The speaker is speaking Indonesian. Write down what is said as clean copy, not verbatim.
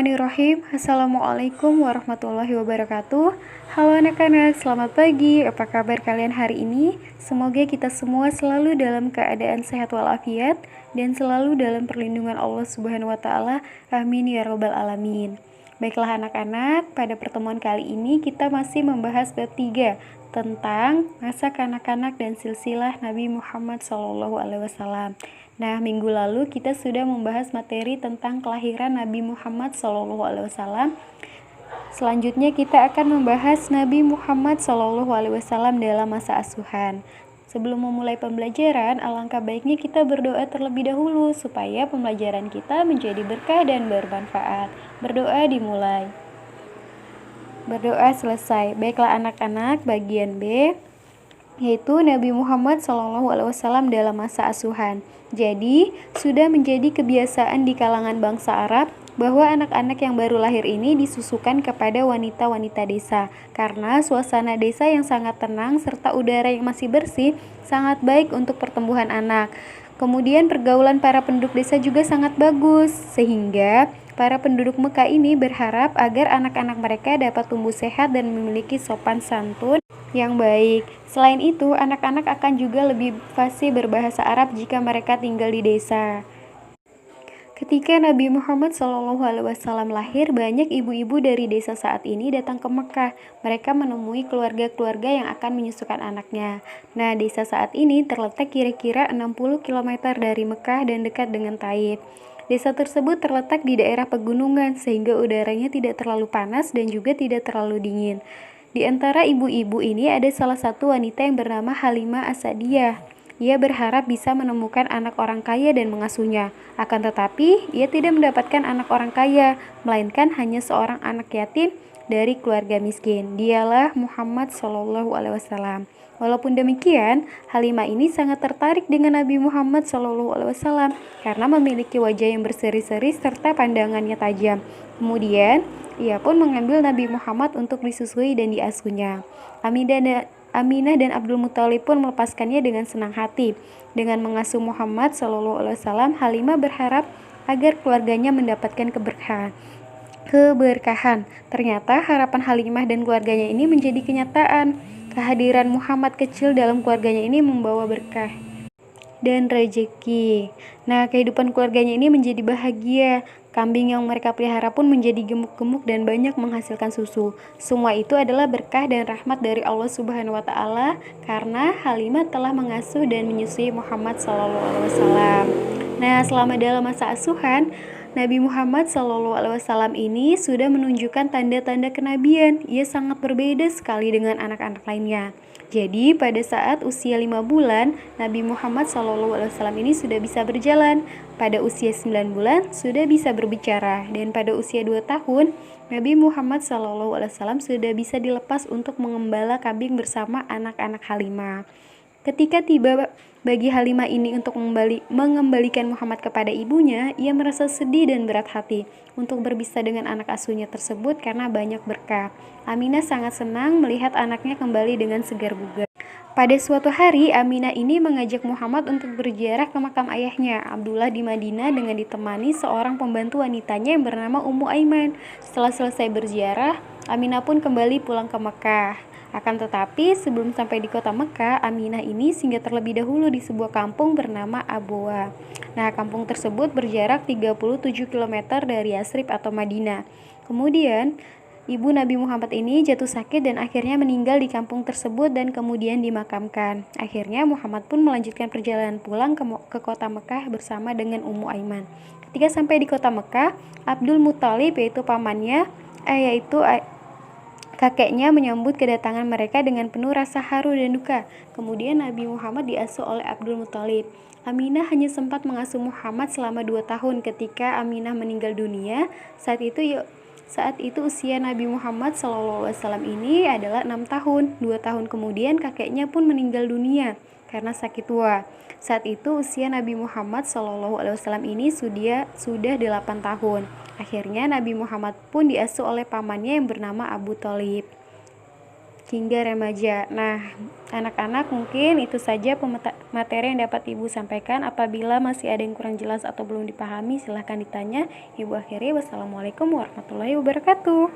Bismillahirrahmanirrahim. Assalamualaikum warahmatullahi wabarakatuh. Halo anak-anak, selamat pagi. Apa kabar kalian hari ini? Semoga kita semua selalu dalam keadaan sehat walafiat dan selalu dalam perlindungan Allah Subhanahu wa taala. Amin ya rabbal alamin. Baiklah anak-anak, pada pertemuan kali ini kita masih membahas bab 3 tentang masa kanak-kanak dan silsilah Nabi Muhammad SAW. Nah, minggu lalu kita sudah membahas materi tentang kelahiran Nabi Muhammad SAW. Selanjutnya kita akan membahas Nabi Muhammad SAW dalam masa asuhan. Sebelum memulai pembelajaran, alangkah baiknya kita berdoa terlebih dahulu supaya pembelajaran kita menjadi berkah dan bermanfaat. Berdoa dimulai. Berdoa selesai. Baiklah anak-anak, bagian B yaitu Nabi Muhammad SAW dalam masa asuhan. Jadi, sudah menjadi kebiasaan di kalangan bangsa Arab bahwa anak-anak yang baru lahir ini disusukan kepada wanita-wanita desa karena suasana desa yang sangat tenang serta udara yang masih bersih sangat baik untuk pertumbuhan anak. Kemudian pergaulan para penduduk desa juga sangat bagus sehingga para penduduk Mekah ini berharap agar anak-anak mereka dapat tumbuh sehat dan memiliki sopan santun yang baik. Selain itu, anak-anak akan juga lebih fasih berbahasa Arab jika mereka tinggal di desa. Ketika Nabi Muhammad SAW lahir, banyak ibu-ibu dari desa saat ini datang ke Mekah. Mereka menemui keluarga-keluarga yang akan menyusukan anaknya. Nah, desa saat ini terletak kira-kira 60 km dari Mekah dan dekat dengan Taif. Desa tersebut terletak di daerah pegunungan sehingga udaranya tidak terlalu panas dan juga tidak terlalu dingin. Di antara ibu-ibu ini ada salah satu wanita yang bernama Halimah As-Sa'diyah. Ia berharap bisa menemukan anak orang kaya dan mengasuhnya. Akan tetapi, ia tidak mendapatkan anak orang kaya, melainkan hanya seorang anak yatim dari keluarga miskin. Dialah Muhammad SAW. Walaupun demikian, Halimah ini sangat tertarik dengan Nabi Muhammad SAW karena memiliki wajah yang berseri-seri serta pandangannya tajam. Kemudian, ia pun mengambil Nabi Muhammad untuk disusui dan diasuhnya. Aminah dan Abdul Muthalib pun melepaskannya dengan senang hati. Dengan mengasuh Muhammad SAW, Halimah berharap agar keluarganya mendapatkan keberkahan. Ternyata harapan Halimah dan keluarganya ini menjadi kenyataan. Kehadiran Muhammad kecil dalam keluarganya ini membawa berkah dan rezeki. Nah, kehidupan keluarganya ini menjadi bahagia. Kambing yang mereka pelihara pun menjadi gemuk-gemuk dan banyak menghasilkan susu. Semua itu adalah berkah dan rahmat dari Allah Subhanahu wa taala karena Halimah telah mengasuh dan menyusui Muhammad SAW. Nah, selama dalam masa asuhan, Nabi Muhammad SAW ini sudah menunjukkan tanda-tanda kenabian. Ia sangat berbeda sekali dengan anak-anak lainnya. Jadi pada saat usia 5 bulan, Nabi Muhammad SAW ini sudah bisa berjalan. Pada usia 9 bulan sudah bisa berbicara. Dan pada usia 2 tahun, Nabi Muhammad SAW sudah bisa dilepas untuk mengembala kambing bersama anak-anak Halimah. Ketika tiba bagi Halimah ini untuk mengembalikan Muhammad kepada ibunya, ia merasa sedih dan berat hati untuk berpisah dengan anak asuhnya tersebut karena banyak berkah. Aminah sangat senang melihat anaknya kembali dengan segar bugar. Pada suatu hari, Aminah ini mengajak Muhammad untuk berziarah ke makam ayahnya, Abdullah di Madinah dengan ditemani seorang pembantu wanitanya yang bernama Ummu Aiman. Setelah selesai berziarah, Aminah pun kembali pulang ke Mekah. Akan tetapi, sebelum sampai di kota Mekah, Aminah ini singgah terlebih dahulu di sebuah kampung bernama Abwa. Nah, kampung tersebut berjarak 37 km dari Yasrib atau Madinah. Kemudian, ibu Nabi Muhammad ini jatuh sakit dan akhirnya meninggal di kampung tersebut dan kemudian dimakamkan. Akhirnya Muhammad pun melanjutkan perjalanan pulang ke kota Mekah bersama dengan Ummu Aiman. Ketika sampai di kota Mekah, Abdul Muthalib yaitu pamannya, kakeknya menyambut kedatangan mereka dengan penuh rasa haru dan duka. Kemudian Nabi Muhammad diasuh oleh Abdul Muthalib. Aminah hanya sempat mengasuh Muhammad selama 2 tahun ketika Aminah meninggal dunia. Saat itu usia Nabi Muhammad SAW ini adalah 6 tahun. 2 tahun kemudian kakeknya pun meninggal dunia karena sakit tua. Saat itu usia Nabi Muhammad SAW ini sudah 8 tahun. Akhirnya Nabi Muhammad pun diasuh oleh pamannya yang bernama Abu Thalib. hingga remaja. Nah, anak-anak mungkin itu saja materi yang dapat Ibu sampaikan. Apabila masih ada yang kurang jelas atau belum dipahami, silahkan ditanya. Ibu akhiri, wassalamualaikum warahmatullahi wabarakatuh.